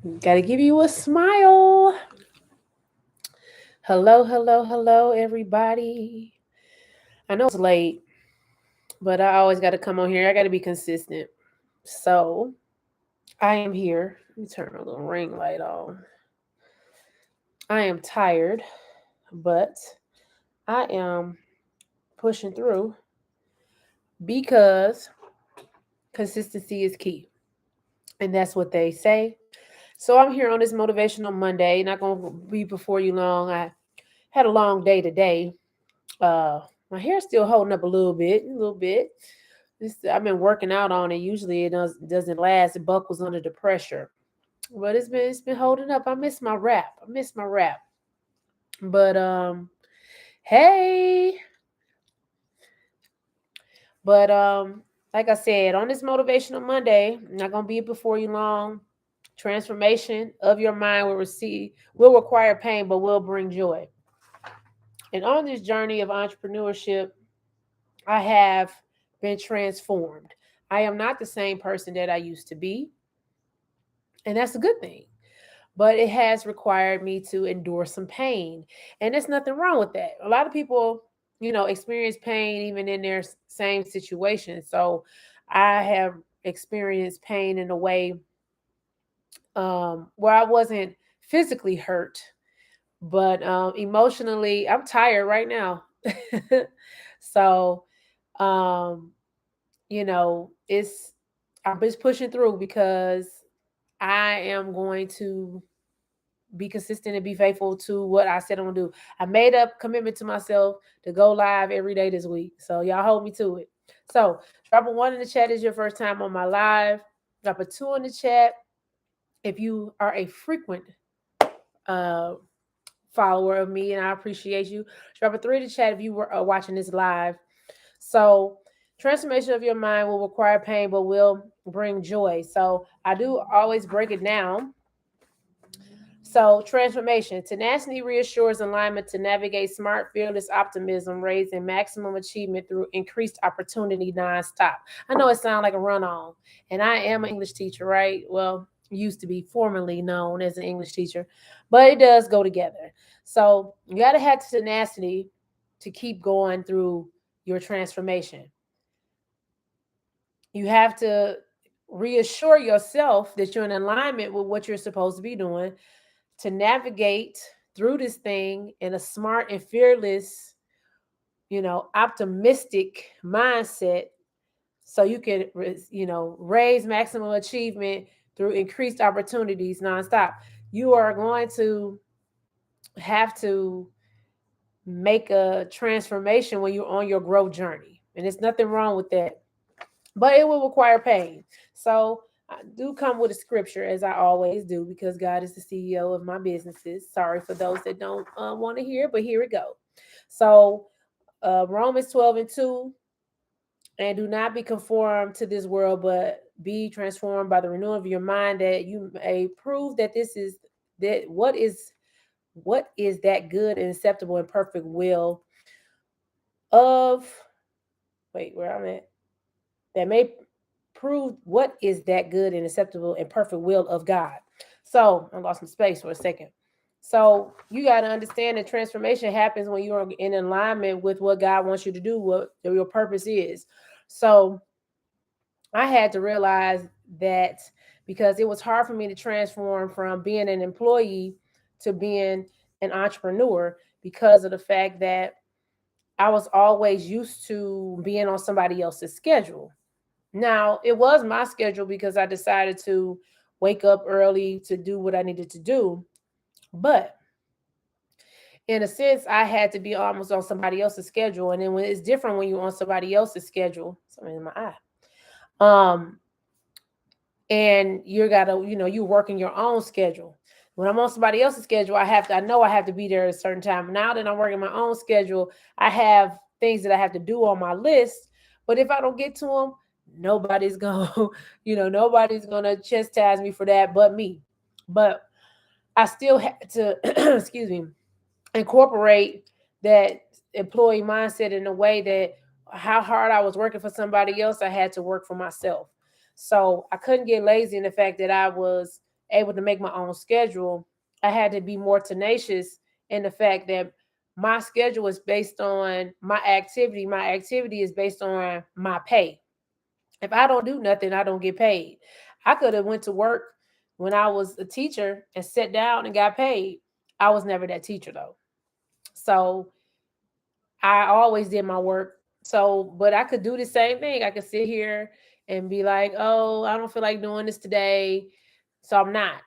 Gotta give you a smile. Hello, hello, hello, everybody. I know it's late, but I always got to come on here. I got to be consistent. So I am here. Let me turn my little ring light on. I am tired, but I am pushing through because consistency is key. And that's what they say. So I'm here on this Motivational Monday. Not going to be before you long. I had a long day today. My hair's still holding up a little bit, a little bit. I've been working out on it. Usually it doesn't last. It buckles under the pressure, but it's been holding up. I miss my rap. I miss my rap. But hey, but like I said, on this motivational Monday, I'm not gonna be before you long. Transformation of your mind will require pain, but will bring joy. And on this journey of entrepreneurship, I have been transformed. I am not the same person that I used to be, and that's a good thing. But it has required me to endure some pain, and there's nothing wrong with that. A lot of people, experience pain even in their same situation. So I have experienced pain in a way where I wasn't physically hurt, but emotionally, I'm tired right now. So, um, it's I'm just pushing through because I am going to be consistent and be faithful to what I said I'm gonna do. I made up commitment to myself to go live every day this week. So y'all hold me to it. So drop a one in the chat is your first time on my live. Drop a two in the chat if you are a frequent uh follower of me, and I appreciate you. Drop a three in the chat if you were watching this live. So transformation of your mind will require pain, but will bring joy. So I do always break it down. So, transformation. Tenacity reassures alignment to navigate smart, fearless optimism, raising maximum achievement through increased opportunity nonstop. I know it sounds like a run on, and I am an English teacher, right? Well, used to be formerly known as an English teacher, but it does go together. So, you got to have tenacity to keep going through your transformation. You have to reassure yourself that you're in alignment with what you're supposed to be doing to navigate through this thing in a smart and fearless, optimistic mindset so you can, raise maximum achievement through increased opportunities nonstop. You are going to have to make a transformation when you're on your growth journey. And there's nothing wrong with that, but it will require pain. So I do come with a scripture as I always do because God is the CEO of my businesses. Sorry for those that don't want to hear, but here we go. So Romans 12:2, and do not be conformed to this world, but be transformed by the renewal of your mind, that you may prove that this is that what is that good and acceptable and perfect will of where I'm at, that may prove what is that good and acceptable and perfect will of God. So I lost some space for a second. So you got to understand that transformation happens when you're in alignment with what God wants you to do, what your purpose is. So I had to realize that because it was hard for me to transform from being an employee to being an entrepreneur because of the fact that I was always used to being on somebody else's schedule. Now, it was my schedule because I decided to wake up early to do what I needed to do. But in a sense, I had to be almost on somebody else's schedule. And then when it's different when you're on somebody else's schedule, something in my eye. Um, and you gotta, you working your own schedule. When I'm on somebody else's schedule, I know I have to be there at a certain time. Now that I'm working my own schedule, I have things that I have to do on my list. But if I don't get to them, nobody's gonna, nobody's gonna chastise me for that but me. But I still had to, excuse me, incorporate that employee mindset in a way that how hard I was working for somebody else, I had to work for myself. So I couldn't get lazy in the fact that I was able to make my own schedule, I had to be more tenacious in the fact that my schedule is based on my activity. My activity is based on my pay. If I don't do nothing, I don't get paid. I could have went to work when I was a teacher and sat down and got paid. I was never that teacher though. So I always did my work. So, but I could do the same thing. I could sit here and be like, oh, I don't feel like doing this today. So I'm not.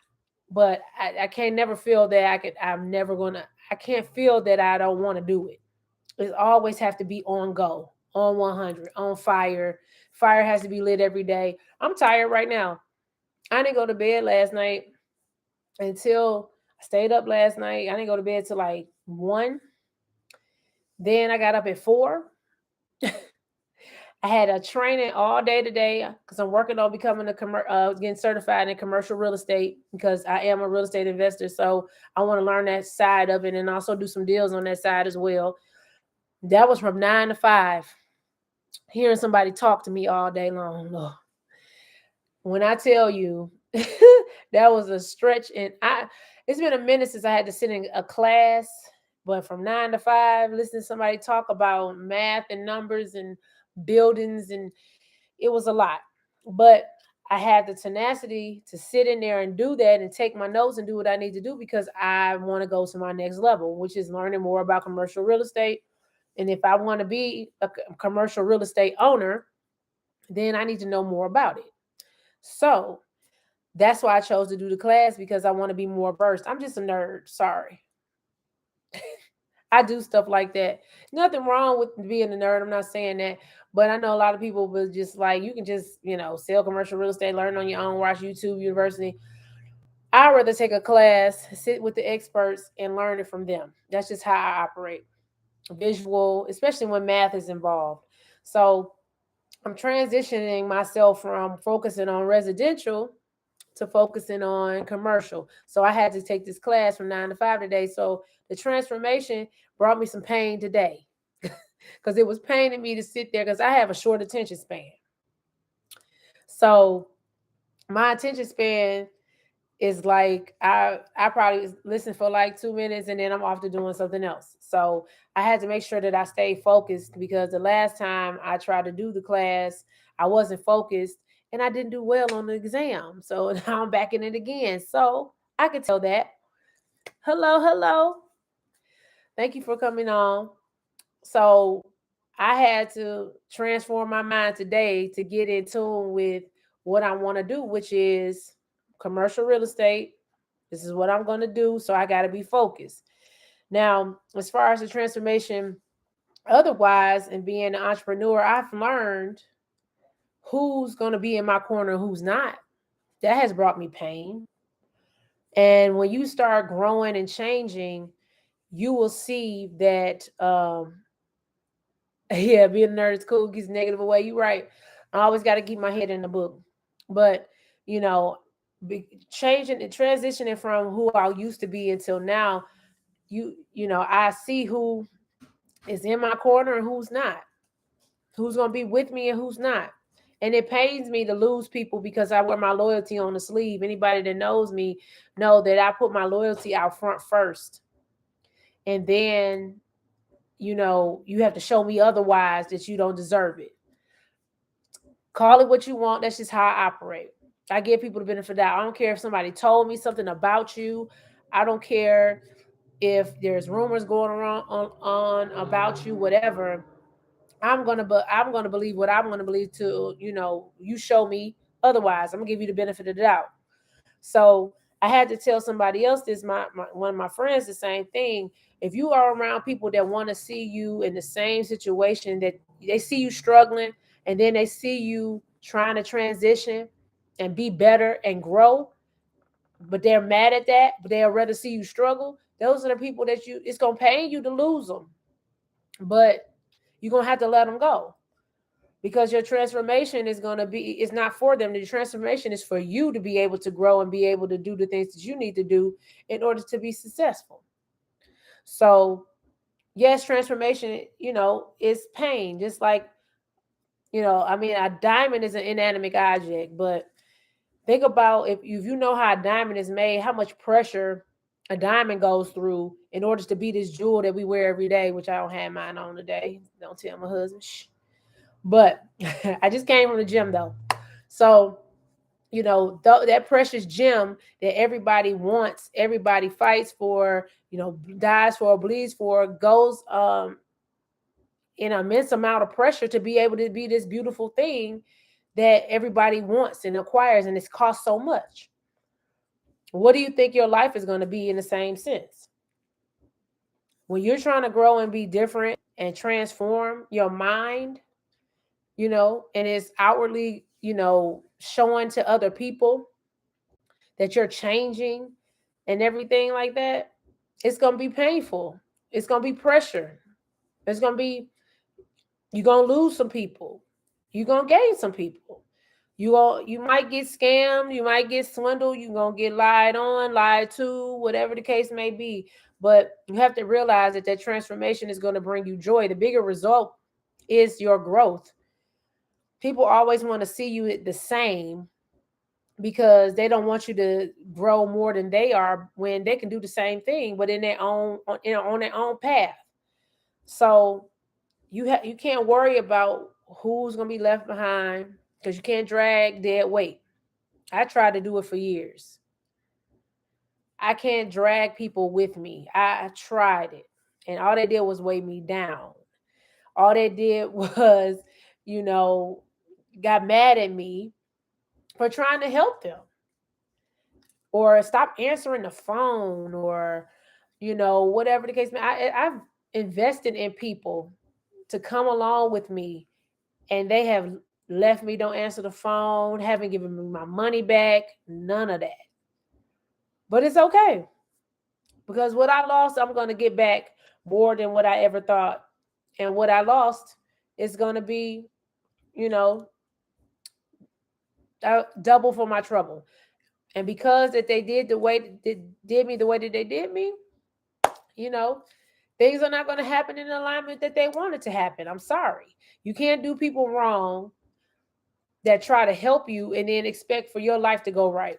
But I can't never feel that I'm never gonna, I can't feel that I don't want to do it. It always have to be on go, on 100, on fire. Fire has to be lit every day. I'm tired right now. I didn't go to bed last night until I stayed up last night. I didn't go to bed till like 1. Then I got up at 4. I had a training all day today because I'm working on becoming getting certified in commercial real estate because I am a real estate investor. So I want to learn that side of it and also do some deals on that side as well. That was from 9 to 5. Hearing somebody talk to me all day long. Ugh. When I tell you that was a stretch, and it's been a minute since I had to sit in a class, but from 9 to 5, listening to somebody talk about math and numbers and buildings, and it was a lot. But I had the tenacity to sit in there and do that and take my notes and do what I need to do because I want to go to my next level, which is learning more about commercial real estate. And if I want to be a commercial real estate owner, then I need to know more about it. So that's why I chose to do the class because I want to be more versed. I'm just a nerd. Sorry. I do stuff like that. Nothing wrong with being a nerd. I'm not saying that. But I know a lot of people will just like, you can just, sell commercial real estate, learn on your own, watch YouTube University. I'd rather take a class, sit with the experts, and learn it from them. That's just how I operate. Visual, especially when math is involved. So I'm transitioning myself from focusing on residential to focusing on commercial. So I had to take this class from 9 to 5 today. So the transformation brought me some pain today because it was paining me to sit there because I have a short attention span. So my attention span is like I probably listen for like 2 minutes and then I'm off to doing something else. So I had to make sure that I stayed focused because the last time I tried to do the class, I wasn't focused and I didn't do well on the exam. So now I'm back in it again. So I could tell that. Hello, hello. Thank you for coming on. So I had to transform my mind today to get in tune with what I want to do, which is commercial real estate. This is what I'm going to do. So I got to be focused. Now, as far as the transformation, otherwise, and being an entrepreneur, I've learned who's going to be in my corner and who's not. That has brought me pain. And when you start growing and changing, you will see that yeah, being a nerd is cool, gets negative away. You're right. I always got to keep my head in the book. But, you know, changing and transitioning from who I used to be until now, I see who is in my corner and who's not, who's going to be with me and who's not. And it pains me to lose people because I wear my loyalty on the sleeve. Anybody that knows me know that I put my loyalty out front first. And then, you have to show me otherwise that you don't deserve it. Call it what you want. That's just how I operate. I give people the benefit of the doubt. I don't care if somebody told me something about you. I don't care if there's rumors going around on about you, whatever. I'm gonna believe what I'm gonna believe till you show me otherwise. I'm gonna give you the benefit of the doubt. So I had to tell somebody else this. My one of my friends the same thing. If you are around people that want to see you in the same situation, that they see you struggling and then they see you trying to transition and be better and grow, but they're mad at that, but they'll rather see you struggle. Those are the people that it's gonna pain you to lose them, but you're gonna have to let them go because your transformation is going to be, it's not for them. The transformation is for you to be able to grow and be able to do the things that you need to do in order to be successful. So yes, transformation, is pain. Just like, I mean, a diamond is an inanimate object, but Think about if you know how a diamond is made, how much pressure a diamond goes through in order to be this jewel that we wear every day, which I don't have mine on today. Don't tell my husband. Shh. But I just came from the gym though. So, that precious gem that everybody wants, everybody fights for, dies for, bleeds for, goes in an immense amount of pressure to be able to be this beautiful thing that everybody wants and acquires, and it's cost so much. What do you think your life is going to be in the same sense? When you're trying to grow and be different and transform your mind, and it's outwardly, showing to other people that you're changing and everything like that, it's going to be painful. It's going to be pressure. It's going to be, you're going to lose some people. You're going to gain some people. You might get scammed, you might get swindled, you're going to get lied on, lied to, whatever the case may be. But you have to realize that transformation is going to bring you joy. The bigger result is your growth. People always want to see you the same because they don't want you to grow more than they are when they can do the same thing, but in their own on their own path. So you can't worry about who's going to be left behind because you can't drag dead weight. I tried to do it for years. I can't drag people with me. I tried it, and all they did was weigh me down. All they did was, you know, got mad at me for trying to help them, or stop answering the phone, or whatever the case may. I've invested in people to come along with me, and they have left me, don't answer the phone, haven't given me my money back, none of that. But it's okay, because what I lost, I'm going to get back more than what I ever thought. And what I lost is going to be, you know, double for my trouble. And because that they did the way that did me the way that they did me, you know, things are not going to happen in alignment that they wanted to happen. I'm sorry. You can't do people wrong that try to help you and then expect for your life to go right.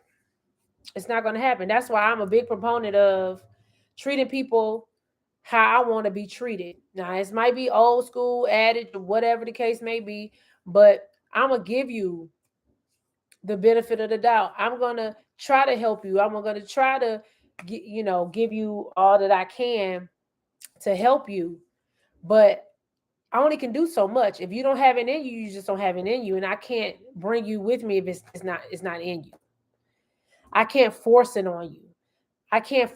It's not going to happen. That's why I'm a big proponent of treating people how I want to be treated. Now, it might be old school adage or whatever the case may be, but I'm going to give you the benefit of the doubt. I'm going to try to help you. I'm going to try to give you all that I can to help you. But I only can do so much. If you don't have it in you, you just don't have it in you. And I can't bring you with me if it's not in you. I can't force it on you. I can't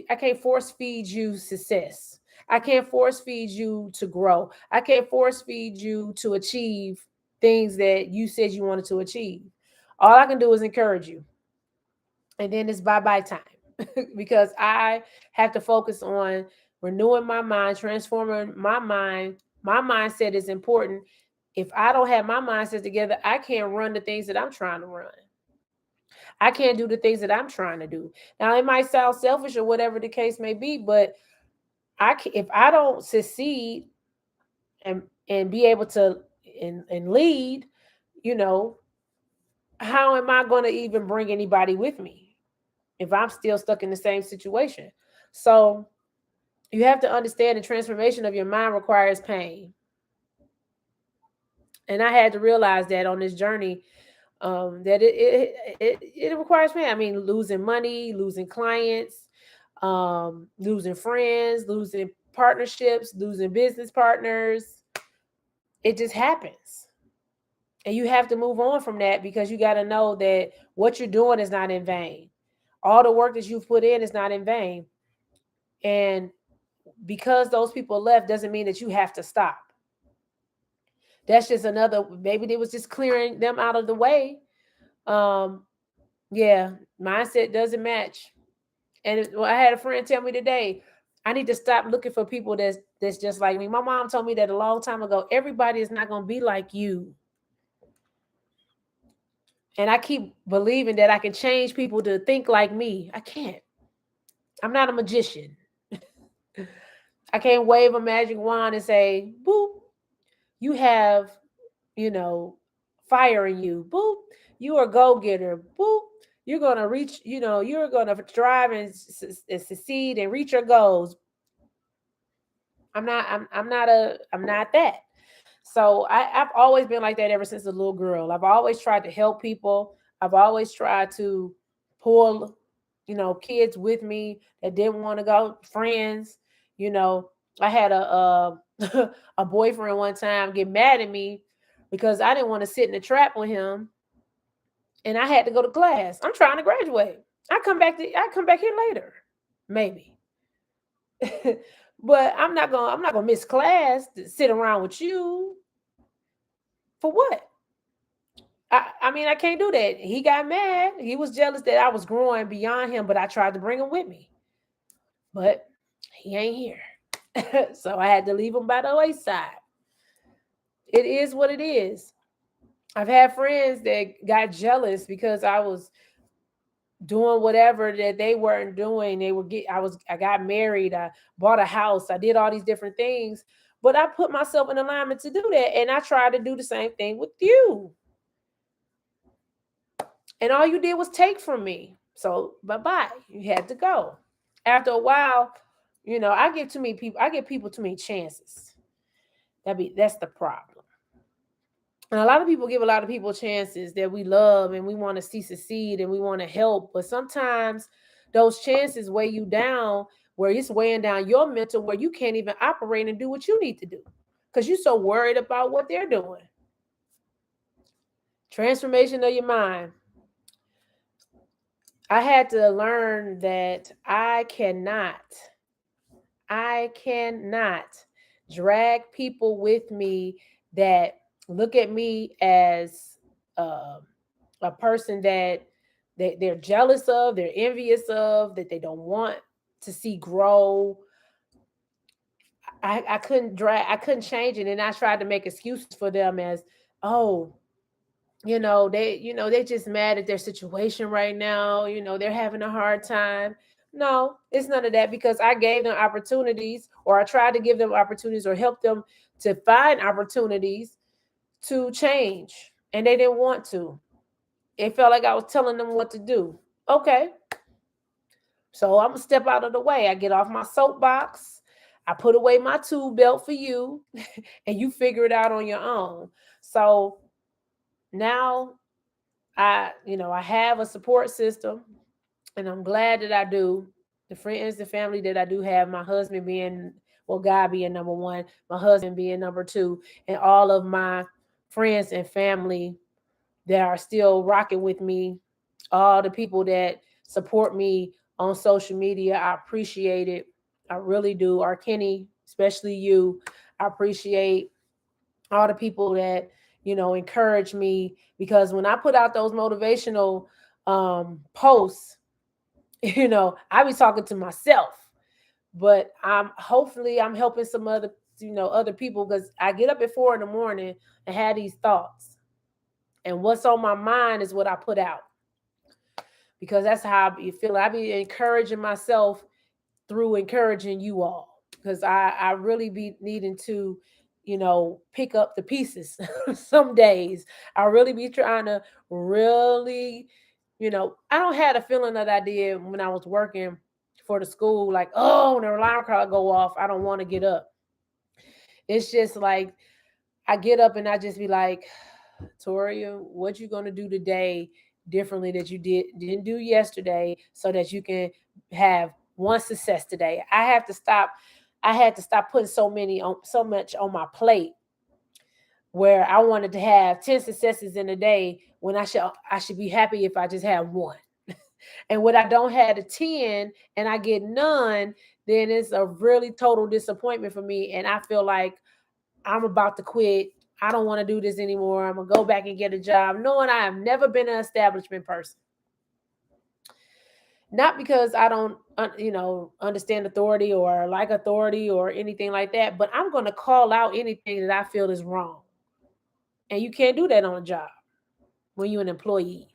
I can't force feed you success. I can't force feed you to grow. I can't force feed you to achieve things that you said you wanted to achieve. All I can do is encourage you. And then it's bye-bye time because I have to focus on renewing my mind, transforming my mind. My mindset is important. If I don't have my mindset together, I can't run the things that I'm trying to run. I can't do the things that I'm trying to do. Now, it might sound selfish or whatever the case may be, but if I don't succeed and be able to and lead, you know, how am I going to even bring anybody with me if I'm still stuck in the same situation? So you have to understand the transformation of your mind requires pain. And I had to realize that on this journey, that it requires pain. I mean, losing money, losing clients, losing friends, losing partnerships, losing business partners. It just happens. And you have to move on from that because you got to know that what you're doing is not in vain. All the work that you've put in is not in vain. And because those people left doesn't mean that you have to stop. That's just another, maybe they was just clearing them out of the way. Um, yeah, mindset doesn't match. And I had a friend tell me today, I need to stop looking for people that's just like me. My mom told me that a long time ago. Everybody is not going to be like you. And I keep believing that I can change people to think like me. I can't. I'm not a magician. I can't wave a magic wand and say, boop, you have, you know, fire in you. Boop. You are a go-getter. Boop. You're going to reach, you're going to strive and succeed and reach your goals. I'm not that. So I've always been like that ever since a little girl. I've always tried to help people. I've always tried to pull, kids with me that didn't want to go, friends. You know, I had a a boyfriend one time get mad at me because I didn't want to sit in the trap with him, and I had to go to class. I'm trying to graduate. I come back here later, maybe. But I'm not gonna miss class to sit around with you. For what? I mean, I can't do that. He got mad. He was jealous that I was growing beyond him, but I tried to bring him with me. But he ain't here. So I had to leave him by the wayside. It is what it is. I've had friends that got jealous because I was doing whatever that they weren't doing. I got married, I bought a house, I did all these different things, but I put myself in alignment to do that. And I tried to do the same thing with you. And all you did was take from me. So bye-bye. You had to go. After a while, I give people too many chances. That's the problem. And a lot of people give a lot of people chances that we love and we want to see succeed and we want to help. But sometimes those chances weigh you down, where it's weighing down your mental, where you can't even operate and do what you need to do because you're so worried about what they're doing. Transformation of your mind. I had to learn that I cannot drag people with me that look at me as uh, a person that they're jealous of, they're envious of, that they don't want to see grow. I couldn't change it. And I tried to make excuses for them as, oh, they just mad at their situation right now. They're having a hard time. No, it's none of that, because I gave them opportunities, or I tried to give them opportunities or help them to find opportunities to change, and they didn't want to. It felt like I was telling them what to do. Okay, so I'm gonna step out of the way. I get off my soapbox. I put away my tool belt for you, and you figure it out on your own. So now I have a support system, and I'm glad that I do. The friends, the family that I do have, my husband being, well, God being number one, my husband being number two, and all of my friends and family that are still rocking with me, all the people that support me on social media. I appreciate it. I really do. Our Kenny, especially you, I appreciate all the people that encourage me, because when I put out those motivational posts, I be talking to myself, but I'm helping some other people, because I get up at 4 a.m. and have these thoughts, and what's on my mind is what I put out, because that's how I be feeling. I be encouraging myself through encouraging you all, because I really be needing to pick up the pieces. Some days I really be trying to really, I don't have the feeling that I did when I was working for the school, like, oh, when the alarm clock go off, I don't want to get up. It's just like I get up and I just be like, Toria, what you gonna do today differently that you didn't do yesterday, so that you can have one success today? I had to stop putting so much on my plate, where I wanted to have 10 successes in a day when I should be happy if I just have one. And when I don't have a 10 and I get none, then it's a really total disappointment for me. And I feel like I'm about to quit. I don't want to do this anymore. I'm going to go back and get a job, knowing I have never been an establishment person. Not because I don't, understand authority or like authority or anything like that, but I'm going to call out anything that I feel is wrong. And you can't do that on a job when you're an employee.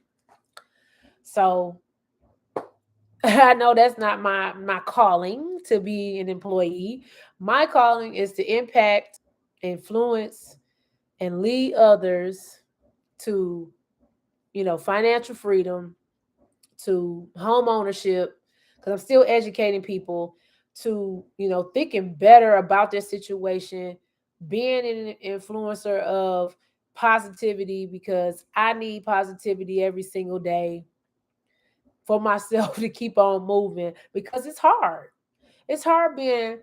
So I know that's not my calling to be an employee. My calling is to impact, influence, and lead others to, financial freedom, to home ownership, because I'm still educating people to, thinking better about their situation, being an influencer of positivity, because I need positivity every single day for myself to keep on moving, because it's hard. It's hard being,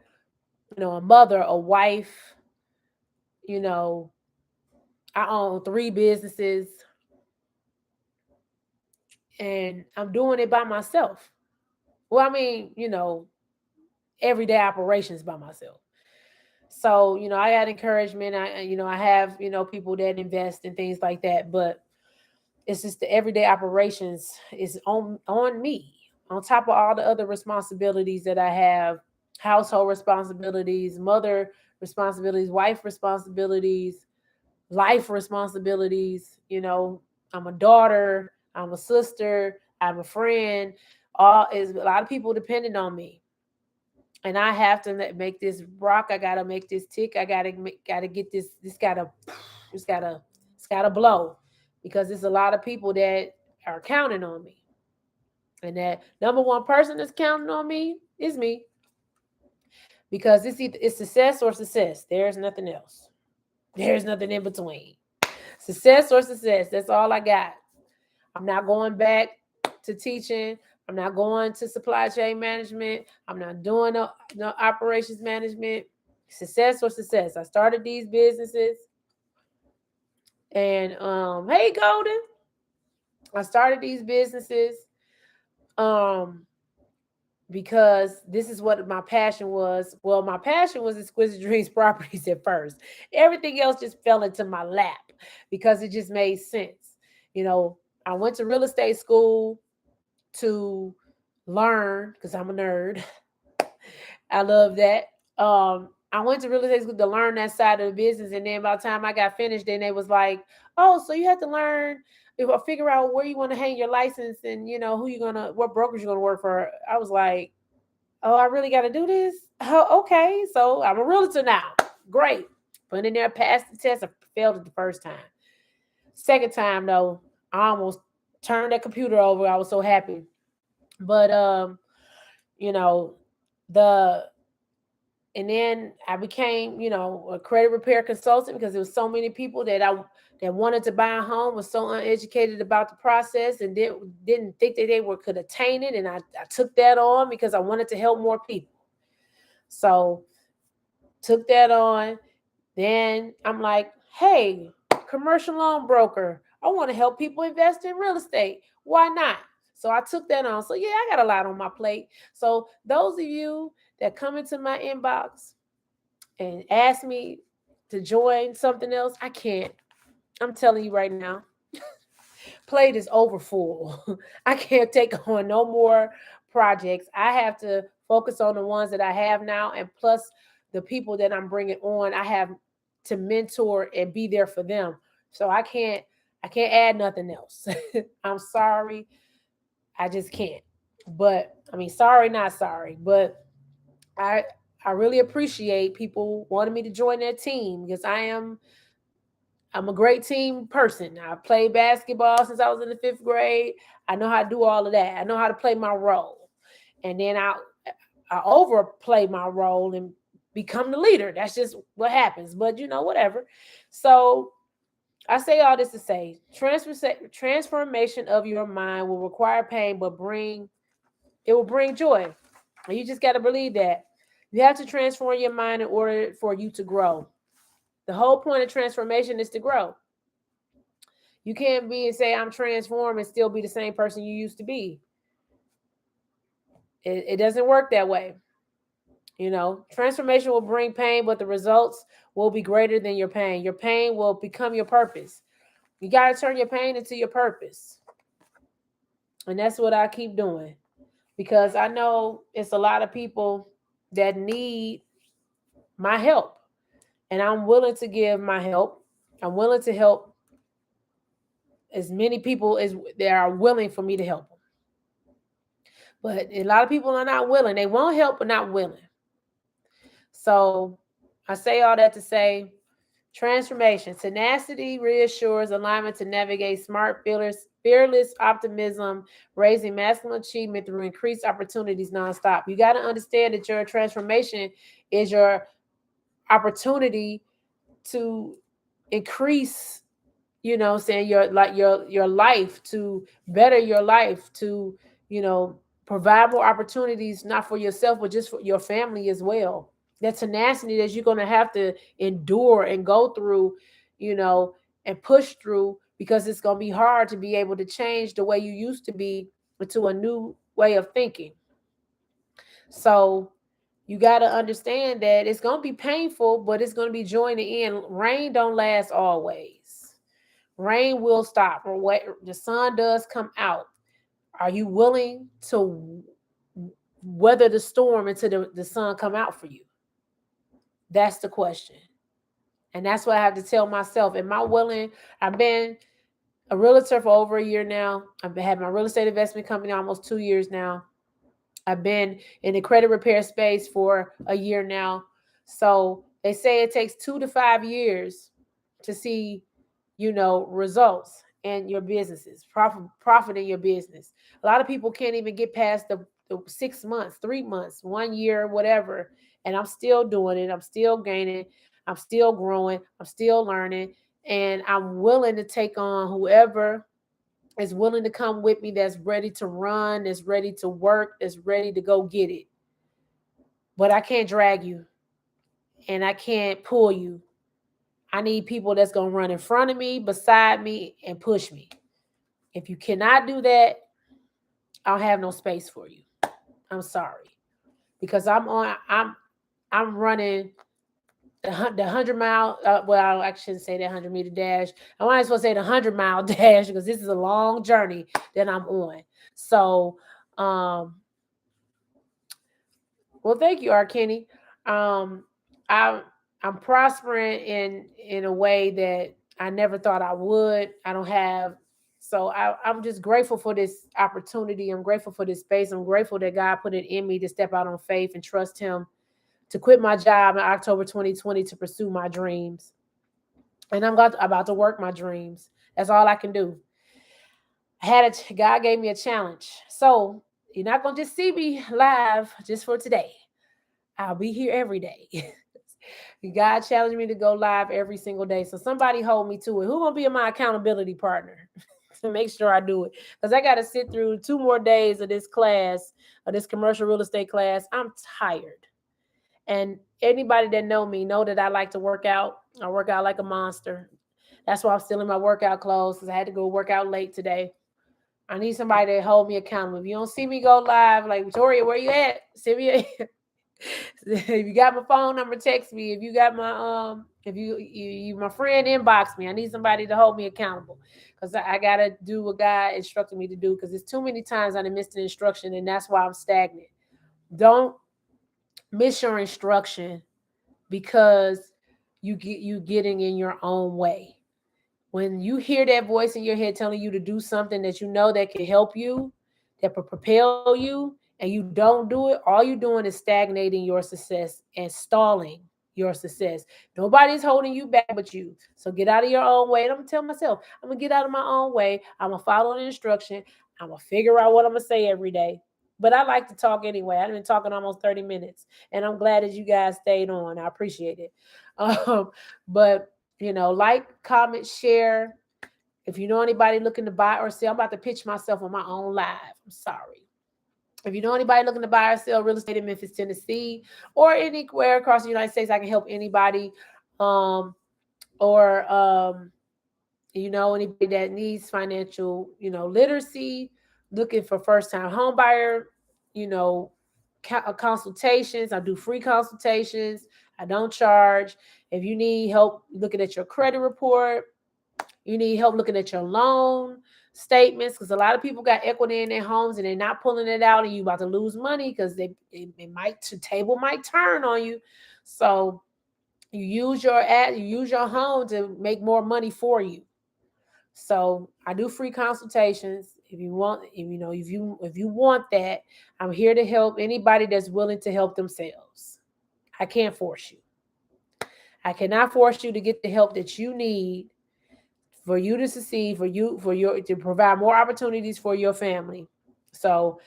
a mother, a wife, you know, I own 3 businesses and I'm doing it by myself. Well, I mean, everyday operations by myself. So, I had encouragement. I have, people that invest and things like that, but it's just the everyday operations is on me, on top of all the other responsibilities that I have, household responsibilities, mother responsibilities, wife responsibilities, life responsibilities. I'm a daughter, I'm a sister, I'm a friend. All is a lot of people depending on me, and I have to make this rock. I gotta make this tick. I gotta get this. This gotta, it's gotta, it's gotta blow, because there's a lot of people that are counting on me, and that number one person that's counting on me is me, because it's success or success. There's nothing else. There's nothing in between. Success or success. That's all I got. I'm not going back to teaching. I'm not going to supply chain management. I'm not doing no operations management. Success or success. I started these businesses. And hey Golden. I started these businesses um because this is what my passion was. Well, my passion was Exquisite Dreams Properties at first. Everything else just fell into my lap because it just made sense. I went to real estate school to learn, because I'm a nerd. I love that. I went to real estate school to learn that side of the business, and then by the time I got finished, then they was like, "Oh, so you have to learn, if I figure out where you want to hang your license, and what brokers you're gonna work for." I was like, "Oh, I really got to do this? Oh, okay." So I'm a realtor now. Great. Put in there, passed the test. I failed it the first time. Second time though, I almost turned that computer over. I was so happy. But you know, the and then I became, a credit repair consultant, because there was so many people that wanted to buy a home, was so uneducated about the process, and didn't think that they could attain it. And I took that on because I wanted to help more people. So took that on. Then I'm like, hey, commercial loan broker, I want to help people invest in real estate. Why not? So I took that on. So yeah, I got a lot on my plate. So those of you that come into my inbox and ask me to join something else, I can't. I'm telling you right now, plate is over full. I can't take on no more projects. I have to focus on the ones that I have now, and plus the people that I'm bringing on, I have to mentor and be there for them. So I can't add nothing else. I'm sorry. I just can't. But I mean, sorry, not sorry, but I I really appreciate people wanting me to join their team, because I'm a great team person. I played basketball since I was in the 5th grade. I know how to do all of that. I know how to play my role. And then I overplay my role and become the leader. That's just what happens. But whatever. So I say all this to say, transformation of your mind will require pain, but it will bring joy. And you just got to believe that. You have to transform your mind in order for you to grow. The whole point of transformation is to grow. You can't be and say I'm transformed and still be the same person you used to be. It doesn't work that way. Transformation will bring pain, but the results will be greater than your pain. Your pain will become your purpose. You got to turn your pain into your purpose. And that's what I keep doing, because I know it's a lot of people that need my help, and I'm willing to give my help. I'm willing to help as many people as they are willing for me to help them. But a lot of people are not willing. They won't help, but not willing. So I say all that to say, Transformation. Tenacity reassures alignment to navigate smart, fearless optimism, raising maximum achievement through increased opportunities nonstop. You got to understand that your transformation is your opportunity to increase, saying your life, to better your life, to, you know, provide more opportunities, not for yourself, but just for your family as well. That tenacity that you're going to have to endure and go through, you know, and push through, because it's going to be hard to be able to change the way you used to be into a new way of thinking. So you got to understand that it's going to be painful, but it's going to be joy in the end. Rain don't last always. Rain will stop, or what, the sun does come out. Are you willing to weather the storm until the sun come out for you? That's the question. And that's what I have to tell myself. Am I willing? I've been a realtor for over a year now. I've had my real estate investment company almost 2 years now. I've been in the credit repair space for a year now. So they say it takes 2 to 5 years to see, results in your businesses, profit in your business. A lot of people can't even get past the 6 months, 3 months, 1 year, whatever. And I'm still doing it. I'm still gaining. I'm still growing. I'm still learning. And I'm willing to take on whoever is willing to come with me, that's ready to run, that's ready to work, that's ready to go get it. But I can't drag you and I can't pull you. I need people that's going to run in front of me, beside me, and push me. If you cannot do that, I'll have no space for you. I'm sorry. Because I'm running the 100 mile, well, I shouldn't say that 100-meter dash. I might as well say the 100-mile dash, because this is a long journey that I'm on. So, well, thank you, R. Kenny. Um, I, I'm prospering in a way that I never thought I would. I don't have, so I'm just grateful for this opportunity. I'm grateful for this space. I'm grateful that God put it in me to step out on faith and trust Him, to quit my job in October 2020 to pursue my dreams. And I'm about to work my dreams. That's all I can do. God gave me a challenge. So you're not going to just see me live just for today. I'll be here every day. God challenged me to go live every single day. So somebody hold me to it. Who gonna be my accountability partner to make sure I do it? Because I got to sit through 2 more days of this class, of this commercial real estate class. I'm tired. And anybody that know me know that I like to work out. I work out like a monster. That's why I'm still in my workout clothes, because I had to go work out late today. I need somebody to hold me accountable. If you don't see me go live, like, Victoria, where you at? Send me if you got my phone number, text me. If you got my if you my friend, inbox me. I need somebody to hold me accountable, because I gotta do what God instructed me to do, because it's too many times I missed an instruction, and that's why I'm stagnant. Don't miss your instruction because you getting in your own way. When you hear that voice in your head telling you to do something that you know that can help you, that will propel you, and you don't do it, all you're doing is stagnating your success and stalling your success. Nobody's holding you back but you. So get out of your own way. And I'm gonna tell myself, I'm gonna get out of my own way. I'm gonna follow the instruction. I'm gonna figure out what I'm gonna say every day. But I like to talk anyway. I've been talking almost 30 minutes, and I'm glad that you guys stayed on. I appreciate it. But like, comment, share. If you know anybody looking to buy or sell, I'm about to pitch myself on my own live. I'm sorry. If you know anybody looking to buy or sell real estate in Memphis, Tennessee, or anywhere across the United States, I can help anybody. Or anybody that needs financial, literacy, looking for first-time home buyer, you know, consultations. I do free consultations. I don't charge. If you need help looking at your credit report, you need help looking at your loan statements, because a lot of people got equity in their homes and they're not pulling it out, and you about to lose money because the table might turn on you. So you use your home to make more money for you. So I do free consultations. If you want, if you want that, I'm here to help anybody that's willing to help themselves. I can't force you. I cannot force you to get the help that you need for you to succeed, to provide more opportunities for your family. So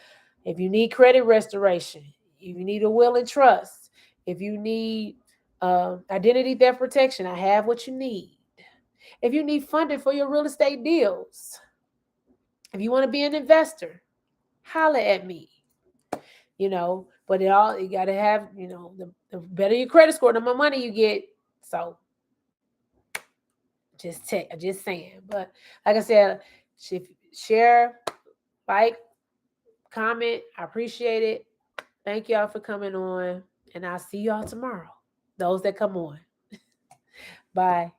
if you need credit restoration, if you need a will and trust, if you need identity theft protection, I have what you need. If you need funding for your real estate deals, if you want to be an investor, holler at me. But you got to have, the better your credit score, the more money you get. So just saying. But like I said, share, like, comment. I appreciate it. Thank y'all for coming on, and I'll see y'all tomorrow. Those that come on. Bye.